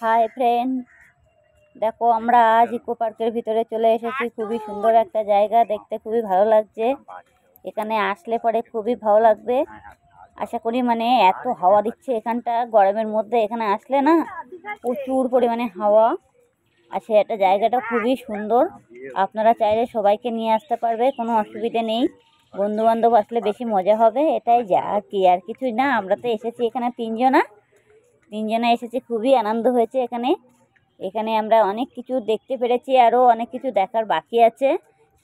Hi friend, দেখো আমরা আজ ইকো পার্কের ভিতরে চলে এসেছি। খুবই সুন্দর একটা জায়গা, দেখতে খুবই ভালো লাগছে। এখানে আসলে পরে খুবই ভালো লাগবে আশা করি। মানে এত হাওয়া দিচ্ছে এখানটা, গরমের মধ্যে এখানে আসলে না প্রচুর পরিমাণে হাওয়া আসে। এটা জায়গাটা খুবই সুন্দর, আপনারা চাইলে সবাইকে নিয়ে আসতে পারবে, কোনো অসুবিধে নেই। বন্ধু বান্ধব আসলে বেশি মজা হবে, এটাই যা কি, আর কিছুই না। আমরা তো এসেছি এখানে তিনজনা এসেছি, খুবই আনন্দ হয়েছে এখানে। এখানে আমরা অনেক কিছু দেখতে পেরেছি, আরও অনেক কিছু দেখার বাকি আছে,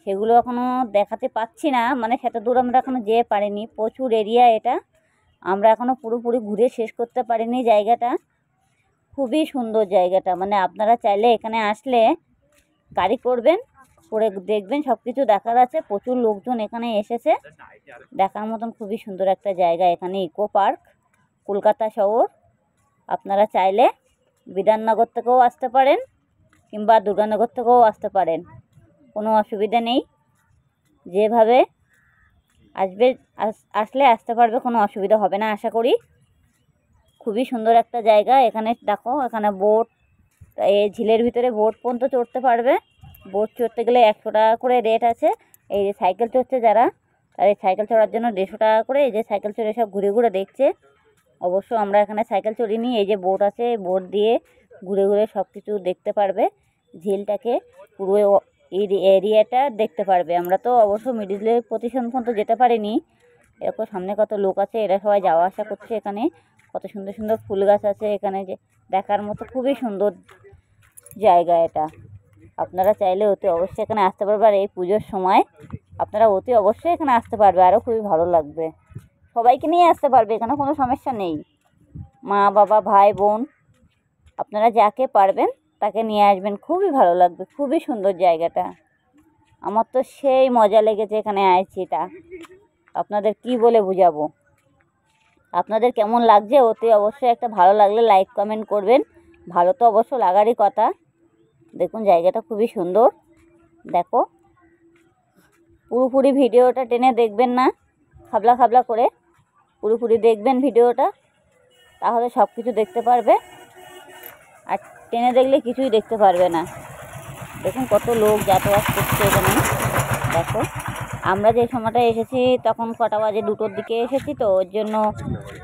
সেগুলো এখনও দেখাতে পাচ্ছি না। মানে সেটা দূর আমরা এখনও যেতে পারিনি, প্রচুর এরিয়া এটা, আমরা এখনও পুরোপুরি ঘুরে শেষ করতে পারিনি জায়গাটা। খুবই সুন্দর জায়গাটা, মানে আপনারা চাইলে এখানে আসলে গাড়ি করবেন, করে দেখবেন, সব কিছু দেখার আছে। প্রচুর লোকজন এখানে এসেছে, দেখার মতন খুবই সুন্দর একটা জায়গা এখানে ইকো পার্ক, কলকাতা শহর। আপনারা চাইলে বিধাননগর থেকেও আসতে পারেন কিংবা দুর্গানগর থেকেও আসতে পারেন, কোনো অসুবিধা নেই। যেভাবে আসলে আসতে পারবে, কোনো অসুবিধা হবে না আশা করি। খুবই সুন্দর একটা জায়গা। এখানে দেখো, এখানে বোট, এই ঝিলের ভিতরে বোট পর্যন্ত চড়তে পারবে। বোট চড়তে গেলে 100 টাকা করে রেট আছে। এই যে সাইকেল চড়ছে যারা, তার এই সাইকেল চড়ার জন্য 150 টাকা করে। এই যে সাইকেল চড়ে সব ঘুরে ঘুরে দেখছে। অবশ্য আমরা এখানে সাইকেল চড়িনি, এই যে বোট আছে, বোট দিয়ে ঘুরে ঘুরে সব কিছু দেখতে পারবে, ঝিলটাকে পুরো এরিয়াটা দেখতে পারবে। আমরা তো অবশ্য মিডিলের পজিশন পর্যন্ত যেতে পারিনি। এরকম সামনে কত লোক আছে, এরা সবাই যাওয়া আসা করছে। এখানে কত সুন্দর সুন্দর ফুল গাছ আছে এখানে, যে দেখার মতো খুবই সুন্দর জায়গা এটা। আপনারা চাইলে অতি অবশ্যই এখানে আসতে পারবে, আর এই পুজোর সময় আপনারা অতি অবশ্যই এখানে আসতে পারবে, আরও খুবই ভালো লাগবে। সবাইকে নিয়ে আসতে পারবে, এখানে কোনো সমস্যা নেই। মা বাবা ভাই বোন আপনারা যাকে পারবেন তাকে নিয়ে আসবেন, খুবই ভালো লাগবে। খুবই সুন্দর জায়গাটা, আমার তো সেই মজা লেগেছে এখানে আইছিটা। আপনাদের কি বলে বুঝাবো, আপনাদের কেমন লাগছে অতি অবশ্যই একটা ভালো লাগলে লাইক কমেন্ট করবেন। ভালো তো অবশ্য লাগারই কথা। দেখুন জায়গাটা খুবই সুন্দর। দেখো, পুরোপুরি ভিডিওটা টেনে দেখবেন না, খাবলা খাবলা করে পুরোপুরি দেখবেন ভিডিওটা, তাহলে সব কিছু দেখতে পারবে। আর টেনে দেখলে কিছুই দেখতে পারবে না। দেখুন কত লোক যাতায়াত করছে এখানে। দেখো, আমরা যে সময়টা এসেছি তখন কটা বাজে, 2টোর দিকে এসেছি, তো ওর জন্য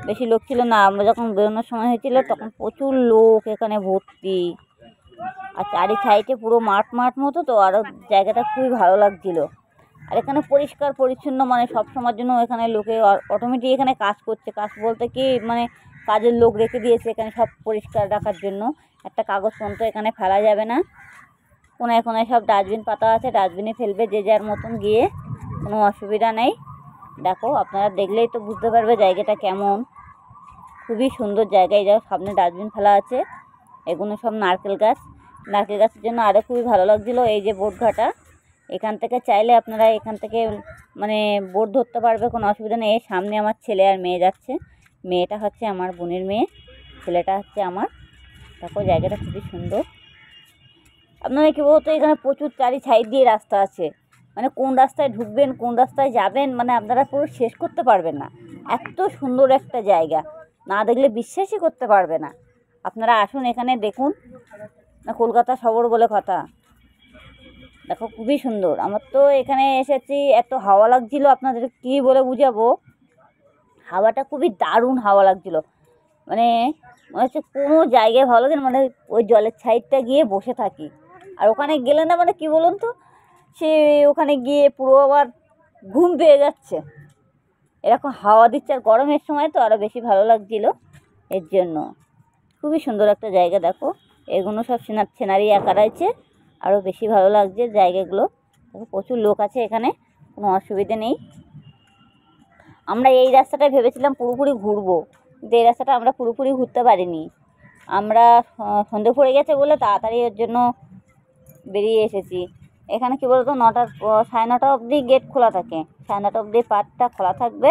বেশি লোক ছিল না। আমরা যখন বেরোনোর সময় হয়েছিল তখন প্রচুর লোক এখানে ভর্তি, আর চারি সাইডে পুরো মাঠ মাঠ মতো, তো আরও জায়গাটা খুবই ভালো লাগছিল। আর এখানে পরিষ্কার পরিচ্ছন্ন, মানে সব সময়ের জন্য এখানে লোকে অটোমেটিক এখানে কাজ করছে। কাজ বলতে কি, মানে কাজের লোক রেখে দিয়েছে এখানে সব পরিষ্কার রাখার জন্য। একটা কাগজ পর্যন্ত এখানে ফেলা যাবে না। কোনায় কোনায় সব ডাস্টবিন পাতা আছে, ডাস্টবিনে ফেলবে যে যার মতন গিয়ে, কোনো অসুবিধা নেই। দেখো, আপনারা দেখলেই তো বুঝতে পারবে জায়গাটা কেমন। খুবই সুন্দর জায়গায়। যাও, সামনে ডাস্টবিন ফেলা আছে, এগুলো সব নারকেল গাছ। নারকেল গাছের জন্য আরও খুবই ভালো লাগছিলো। এই যে বোট ঘাটা, এখান থেকে চাইলে আপনারা এখান থেকে মানে বোট ধরতে পারবে, কোনো অসুবিধা নেই। সামনে আমার ছেলে আর মেয়ে যাচ্ছে, মেয়েটা হচ্ছে আমার বোনের মেয়ে, ছেলেটা হচ্ছে আমার। দেখো জায়গাটা খুবই সুন্দর। আপনারা কী বলতো, এখানে প্রচুর চারি সাইড দিয়ে রাস্তা আছে, মানে কোন রাস্তায় ঢুকবেন কোন রাস্তায় যাবেন, মানে আপনারা পুরো শেষ করতে পারবেন না। এত সুন্দর একটা জায়গা, না দেখলে বিশ্বাসই করতে পারবে না। আপনারা আসুন এখানে দেখুন, না কলকাতা শহর বলে কথা। দেখো খুবই সুন্দর। আমার তো এখানে এসেছি, এত হাওয়া লাগছিল, আপনাদের কী বলে বুঝাবো। হাওয়াটা খুবই দারুণ হাওয়া লাগছিল, মানে মনে হচ্ছে কোনো জায়গায় ভালো লাগে না, মানে ওই জলের সাইডটা গিয়ে বসে থাকি। আর ওখানে গেলে না, মানে কী বলুন তো, সে ওখানে গিয়ে পুরো আবার ঘুম পেয়ে যাচ্ছে, এরকম হাওয়া দিচ্ছে। আর গরমের সময় তো আরও বেশি ভালো লাগছিল, এর জন্য। খুবই সুন্দর একটা জায়গা। দেখো, এগুলো সব সিনারি আঁকা রয়েছে, আরও বেশি ভালো লাগছে জায়গাগুলো। দেখো প্রচুর লোক আছে এখানে, কোনো অসুবিধে নেই। আমরা এই রাস্তাটায় ভেবেছিলাম পুরোপুরি ঘুরবো, কিন্তু এই রাস্তাটা আমরা পুরোপুরি ঘুরতে পারিনি। আমরা সন্ধে পড়ে গেছে বলে তাড়াতাড়ি এর জন্য বেরিয়ে এসেছি। এখানে কী বলতো, 9টা 9:30 অবধি গেট খোলা থাকে, 9:30 অবধি পার্কটা খোলা থাকবে,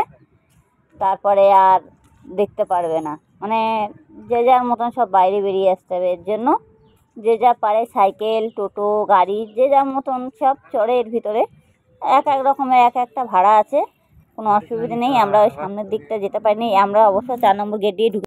তারপরে আর দেখতে পারবে না। মানে যে যার মতন সব বাইরে বেরিয়ে আসতে হবে। এর জন্য যে যা পারে সাইকেল, টোটো, গাড়ি, যে যার মতন সব চড়ে এর ভিতরে। এক এক রকমের এক একটা ভাড়া আছে, কোনো অসুবিধা নেই। আমরা ওই সামনের দিকটা যেতে পারিনি, আমরা অবশ্য 4 নম্বর গেট দিয়ে ঢুকে